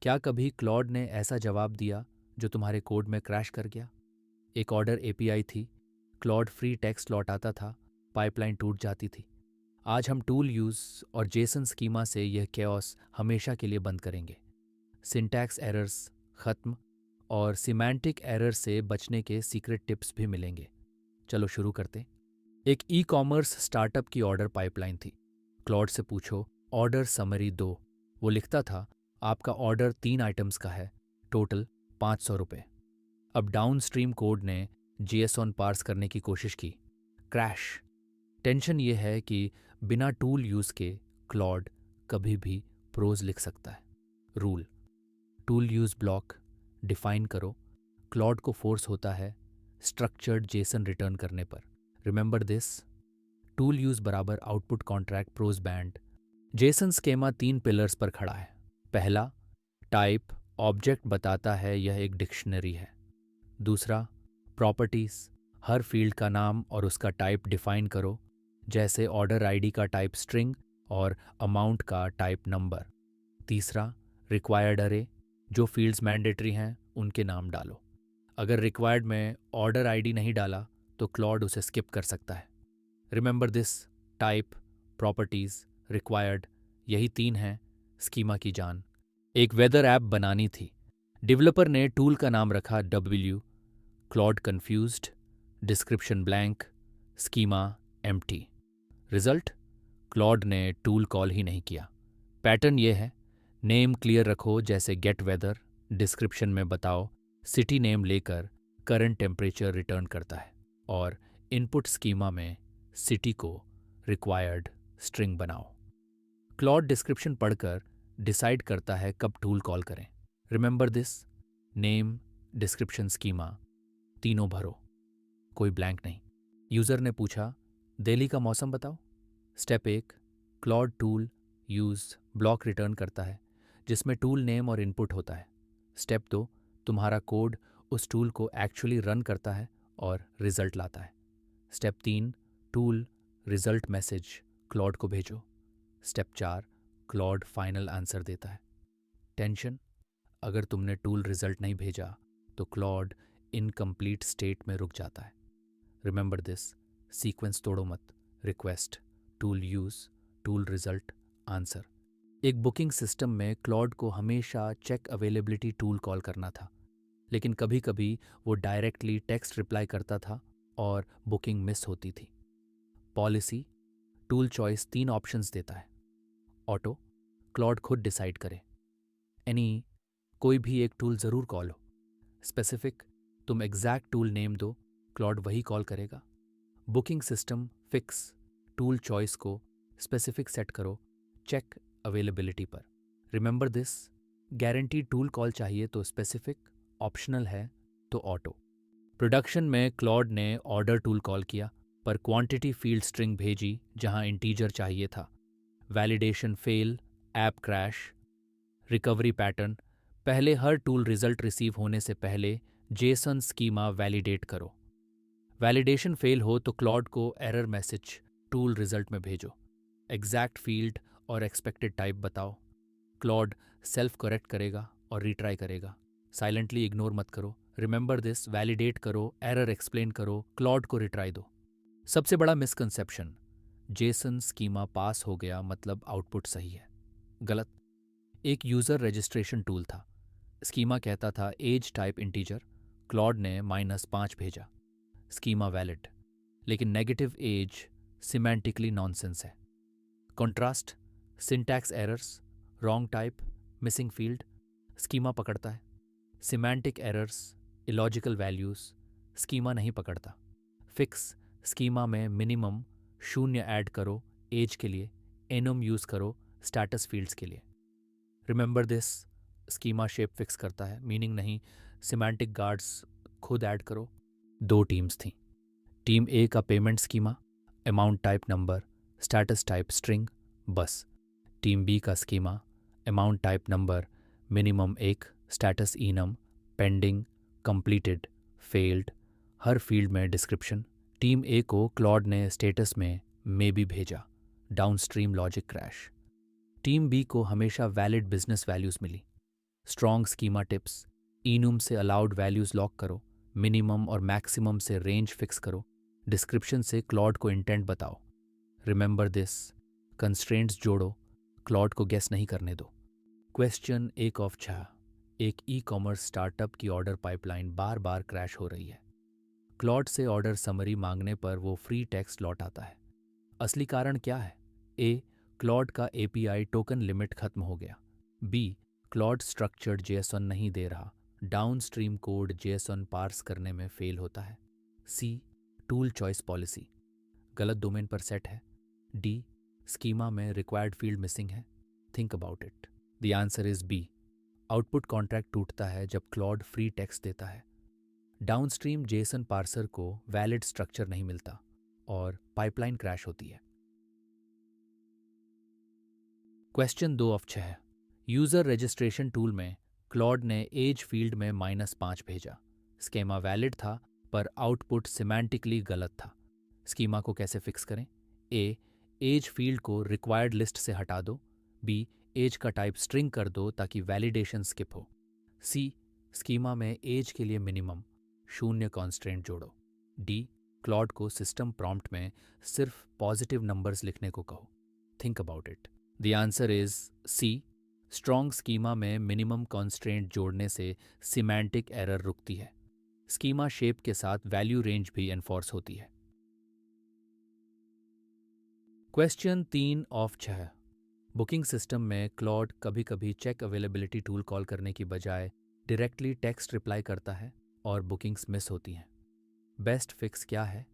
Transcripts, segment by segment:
क्या कभी क्लॉड ने ऐसा जवाब दिया जो तुम्हारे कोड में क्रैश कर गया? एक ऑर्डर एपीआई थी, क्लॉड फ्री टेक्स्ट लौटाता था, पाइपलाइन टूट जाती थी। आज हम टूल यूज़ और जेसन स्कीमा से यह केओस हमेशा के लिए बंद करेंगे। सिंटैक्स एरर्स खत्म और सिमेंटिक एरर से बचने के सीक्रेट टिप्स भी मिलेंगे। चलो शुरू करते। एक ई कॉमर्स स्टार्टअप की ऑर्डर पाइपलाइन थी। क्लॉड से पूछो, ऑर्डर समरी दो। वो लिखता था, आपका ऑर्डर 3 आइटम्स का है, टोटल 500 रुपये। अब डाउनस्ट्रीम कोड ने जेएसऑन पार्स करने की कोशिश की, क्रैश। टेंशन ये है कि बिना टूल यूज़ के क्लॉड कभी भी प्रोज लिख सकता है। Rule, tool use block define करो। क्लॉड को फोर्स होता है स्ट्रक्चर्ड जेसन रिटर्न करने पर। रिमेंबर दिस, टूल यूज़ बराबर output contract prose banned. JSON schema 3 pillars पर खड़ा है। पहला, टाइप, ऑब्जेक्ट बताता है यह एक डिक्शनरी है। दूसरा, प्रॉपर्टीज़, हर फील्ड का नाम और उसका टाइप डिफाइन करो, जैसे ऑर्डर आईडी का टाइप स्ट्रिंग और अमाउंट का टाइप नंबर। तीसरा, रिक्वायर्ड अरे, जो फील्ड्स मैंडेटरी हैं उनके नाम डालो। अगर रिक्वायर्ड में ऑर्डर आईडी नहीं डाला तो क्लॉड उसे स्किप कर सकता है। Remember this, type, properties, required, यही 3 हैं स्कीमा की जान। एक वेदर ऐप बनानी थी। डेवलपर ने टूल का नाम रखा W, Claude confused, description blank, schema empty. Result, Claude ने टूल कॉल ही नहीं किया। पैटर्न ये है, नेम क्लियर रखो जैसे गेट वेदर, डिस्क्रिप्शन में बताओ, सिटी नेम लेकर करंट टेम्परेचर रिटर्न करता है, और इनपुट स्कीमा में सिटी को रिक्वायर्ड स्ट्रिंग बनाओ। क्लॉड डिस्क्रिप्शन पढ़कर डिसाइड करता है कब टूल कॉल करें। Remember this, name, description, schema, तीनों भरो, कोई ब्लैंक नहीं। यूज़र ने पूछा, दिल्ली का मौसम बताओ। Step 1, Claude tool use block return करता है जिसमें टूल नेम और इनपुट होता है। स्टेप 2, तुम्हारा कोड उस टूल को एक्चुअली रन करता है और रिजल्ट लाता है। Step 3, tool result message Claude को भेजो। स्टेप 4, क्लॉड फाइनल आंसर देता है। टेंशन, अगर तुमने टूल रिजल्ट नहीं भेजा तो क्लॉड इनकम्प्लीट स्टेट में रुक जाता है। रिमेंबर दिस, सीक्वेंस तोड़ो मत। Request, tool use, tool result, answer. एक बुकिंग सिस्टम में क्लॉड को हमेशा चेक अवेलेबिलिटी टूल कॉल करना था, लेकिन कभी कभी वो डायरेक्टली टेक्स्ट रिप्लाई करता था और बुकिंग मिस होती थी। पॉलिसी, टूल चॉइस 3 ऑप्शंस देता है। ऑटो, क्लॉड खुद डिसाइड करे। एनी, कोई भी एक टूल ज़रूर कॉल हो। स्पेसिफिक, तुम एग्जैक्ट टूल नेम दो, क्लॉड वही कॉल करेगा। Booking system fix, tool choice को स्पेसिफिक सेट करो, चेक अवेलेबिलिटी पर। Remember this, guarantee tool call चाहिए तो स्पेसिफिक, ऑप्शनल है तो ऑटो। प्रोडक्शन में क्लॉड ने ऑर्डर टूल कॉल किया पर क्वांटिटी फील्ड स्ट्रिंग भेजी जहां इंटीजर चाहिए था। Validation fail, app crash. Recovery pattern, पहले हर टूल रिजल्ट रिसीव होने से पहले जेसन स्कीमा वैलिडेट करो। वैलिडेशन फेल हो तो क्लॉड को एरर मैसेज टूल रिजल्ट में भेजो। एग्जैक्ट फील्ड और एक्सपेक्टेड टाइप बताओ। क्लॉड सेल्फ करेक्ट करेगा और रीट्राई करेगा। साइलेंटली इग्नोर मत करो। रिमेंबर दिस, वैलिडेट करो, एरर एक्सप्लेन करो, क्लॉड को रिट्राई दो। सबसे बड़ा मिसकंसेप्शन, जेसन स्कीमा पास हो गया मतलब आउटपुट सही है। गलत। एक यूज़र रजिस्ट्रेशन टूल था। स्कीमा कहता था एज टाइप इंटीजर, क्लॉड ने -5 भेजा। स्कीमा वैलिड, लेकिन नेगेटिव एज सिमेंटिकली नॉनसेंस है। Contrast, syntax errors, wrong type, missing field, schema पकड़ता है। Semantic errors, illogical values, schema नहीं पकड़ता। फिक्स, स्कीमा में मिनिमम 0 ऐड करो एज के लिए, एनम यूज़ करो स्टेटस फील्ड्स के लिए। Remember this, schema shape fix करता है, मीनिंग नहीं। सिमेंटिक गार्ड्स खुद ऐड करो। 2 टीम्स थीं। टीम ए का payment schema, amount type number, status type string, बस। टीम बी का schema, amount type number, minimum 1, status enum, pending, completed, failed, हर फील्ड में डिस्क्रिप्शन। टीम ए को क्लॉड ने स्टेटस में मे बी भेजा, downstream logic crash. Team B को हमेशा वैलिड बिजनेस वैल्यूज़ मिली। स्ट्रॉन्ग स्कीमा टिप्स, इनूम से अलाउड वैल्यूज लॉक करो, मिनिमम और मैक्सिमम से रेंज फिक्स करो, डिस्क्रिप्शन से क्लॉड को इंटेंट बताओ। रिमेंबर दिस, कंस्ट्रेंट्स जोड़ो, क्लॉड को गेस नहीं करने दो। Question 1 of 6। एक ई कॉमर्स स्टार्टअप की ऑर्डर पाइपलाइन बार बार क्रैश हो रही है। क्लॉड से ऑर्डर समरी मांगने पर वो फ्री टेक्स्ट लौट आता है। असली कारण क्या है? ए, क्लॉड का एपीआई टोकन लिमिट खत्म हो गया। बी, क्लॉड स्ट्रक्चर्ड जेएसओन नहीं दे रहा, डाउनस्ट्रीम कोड जेएसओन पार्स करने में फेल होता है। सी, टूल चॉइस पॉलिसी गलत डोमेन पर सेट है। डी, स्कीमा में रिक्वायर्ड फील्ड मिसिंग है। Think about it. The answer is B, output contract टूटता है जब क्लॉड फ्री टेक्स्ट देता है, डाउनस्ट्रीम जेसन पार्सर को वैलिड स्ट्रक्चर नहीं मिलता और पाइपलाइन क्रैश होती है। Question 2 of 6। User registration tool में क्लॉड ने एज फील्ड में -5 भेजा। स्कीमा वैलिड था पर आउटपुट सिमेंटिकली गलत था। स्कीमा को कैसे फिक्स करें? ए, एज फील्ड को रिक्वायर्ड लिस्ट से हटा दो। बी, एज का टाइप स्ट्रिंग कर दो ताकि वैलिडेशन स्किप हो। सी, स्कीमा में एज के लिए मिनिमम 0 कॉन्स्ट्रेंट जोड़ो। डी, क्लॉड को सिस्टम प्रॉम्प्ट में सिर्फ पॉजिटिव नंबर्स लिखने को कहो। Think about it. The answer is C, strong schema में मिनिमम कॉन्स्ट्रेंट जोड़ने से सिमेंटिक एरर रुकती है। स्कीमा शेप के साथ वैल्यू रेंज भी एनफोर्स होती है। Question 3 of 6। बुकिंग सिस्टम में क्लॉड कभी कभी चेक अवेलेबिलिटी टूल कॉल करने की बजाय डायरेक्टली टेक्स्ट रिप्लाई करता है और बुकिंग्स मिस होती हैं। बेस्ट फिक्स क्या है?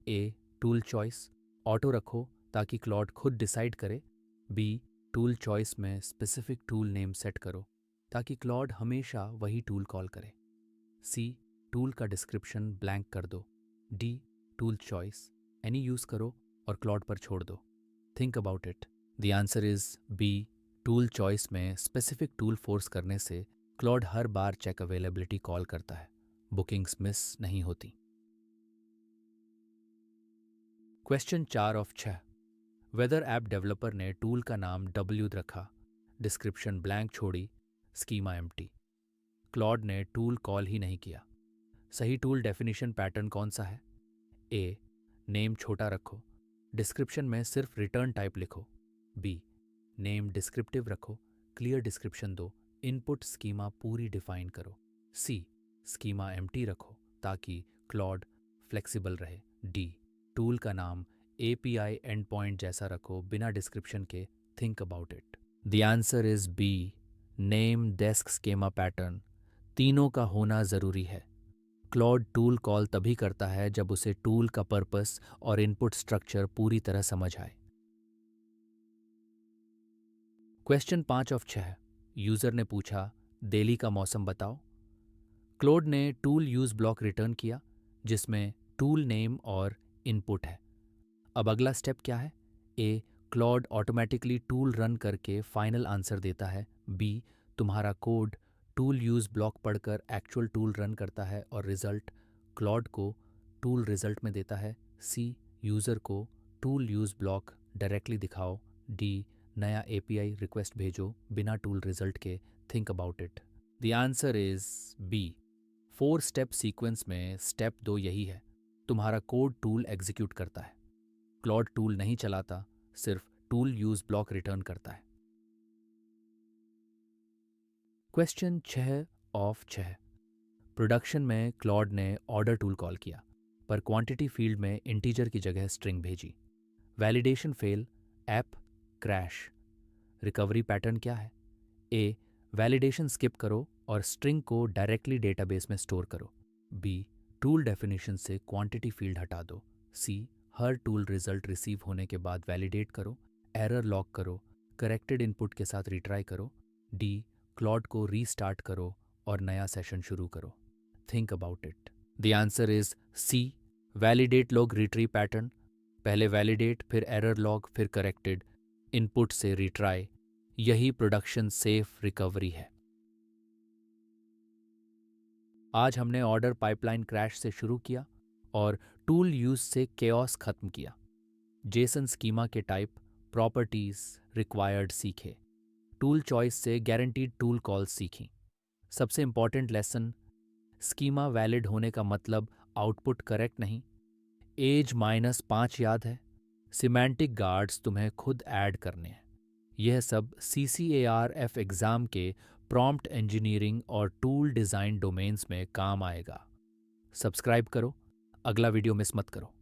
ए, टूल चॉइस ऑटो रखो ताकि क्लॉड खुद डिसाइड करे। बी, टूल चॉइस में स्पेसिफिक टूल नेम सेट करो ताकि क्लॉड हमेशा वही टूल कॉल करे। सी, टूल का डिस्क्रिप्शन ब्लैंक कर दो। D, tool choice any use करो और क्लॉड पर छोड़ दो। Think about it. The answer is B, tool choice में स्पेसिफिक टूल फोर्स करने से क्लॉड हर बार चेक अवेलेबिलिटी कॉल करता है, बुकिंग्स मिस नहीं होती। Question 4 of 6। Weather app developer ने टूल का नाम W रखा, डिस्क्रिप्शन ब्लैंक छोड़ी, स्कीमा एम्प्टी। क्लॉड ने टूल कॉल ही नहीं किया। सही टूल डेफिनेशन पैटर्न कौन सा है? ए, नेम छोटा रखो, डिस्क्रिप्शन में सिर्फ रिटर्न टाइप लिखो। बी, नेम डिस्क्रिप्टिव रखो, क्लियर डिस्क्रिप्शन दो, इनपुट स्कीमा पूरी डिफाइन करो। सी, स्कीमा एम्प्टी रखो ताकि क्लॉड फ्लेक्सिबल रहे। डी, टूल का नाम एपीआई एंड पॉइंट जैसा रखो बिना डिस्क्रिप्शन के। Think about it. The answer is B, name desc schema pattern तीनों का होना ज़रूरी है। क्लॉड टूल कॉल तभी करता है जब उसे टूल का पर्पस और इनपुट स्ट्रक्चर पूरी तरह समझ आए। Question 5 of 6। यूजर ने पूछा, दिल्ली का मौसम बताओ। क्लॉड ने टूल यूज ब्लॉक रिटर्न किया जिसमें टूल नेम और इनपुट है। अब अगला स्टेप क्या है? A, Claude automatically tool run करके फाइनल आंसर देता है। बी, तुम्हारा कोड टूल यूज ब्लॉक पढ़कर एक्चुअल टूल रन करता है और रिजल्ट क्लॉड को टूल रिजल्ट में देता है। सी, यूज़र को टूल यूज ब्लॉक डायरेक्टली दिखाओ। डी, नया एपीआई रिक्वेस्ट भेजो बिना टूल रिजल्ट के। Think about it. The answer is B, 4 step sequence में स्टेप 2 यही है। तुम्हारा कोड टूल एग्जीक्यूट करता है, क्लॉड टूल नहीं चलाता, सिर्फ टूल यूज ब्लॉक रिटर्न करता है। Question 6 of 6। प्रोडक्शन में क्लॉड ने ऑर्डर टूल कॉल किया पर क्वांटिटी फील्ड में इंटीजर की जगह स्ट्रिंग भेजी। Validation fail, app crash. Recovery pattern क्या है? ए, वैलिडेशन स्किप करो और स्ट्रिंग को डायरेक्टली डेटाबेस में स्टोर करो। बी, टूल डेफिनेशन से क्वांटिटी फील्ड हटा दो। सी, हर टूल रिजल्ट रिसीव होने के बाद वैलिडेट करो, एरर लॉग करो, करेक्टेड इनपुट के साथ रिट्राई करो। डी, क्लॉड को रीस्टार्ट करो और नया सेशन शुरू करो। Think about it. The answer is C, validate log retry pattern. पहले वैलिडेट, फिर एरर लॉग, फिर करेक्टेड इनपुट से रिट्राई। यही प्रोडक्शन सेफ रिकवरी है। आज हमने ऑर्डर पाइपलाइन क्रैश से शुरू किया और टूल यूज से केओस खत्म किया। जेसन स्कीमा के टाइप, प्रॉपर्टीज, रिक्वायर्ड सीखे। टूल चॉइस से गारंटीड टूल कॉल्स सीखीं। सबसे इम्पॉर्टेंट लेसन, स्कीमा वैलिड होने का मतलब आउटपुट करेक्ट नहीं। एज -5 याद है। सिमेंटिक गार्ड्स तुम्हें खुद ऐड करने हैं। यह सब CCARF एग्ज़ाम के प्रॉम्प्ट इंजीनियरिंग और टूल डिज़ाइन डोमेन्स में काम आएगा। सब्सक्राइब करो, अगला वीडियो मिस मत करो।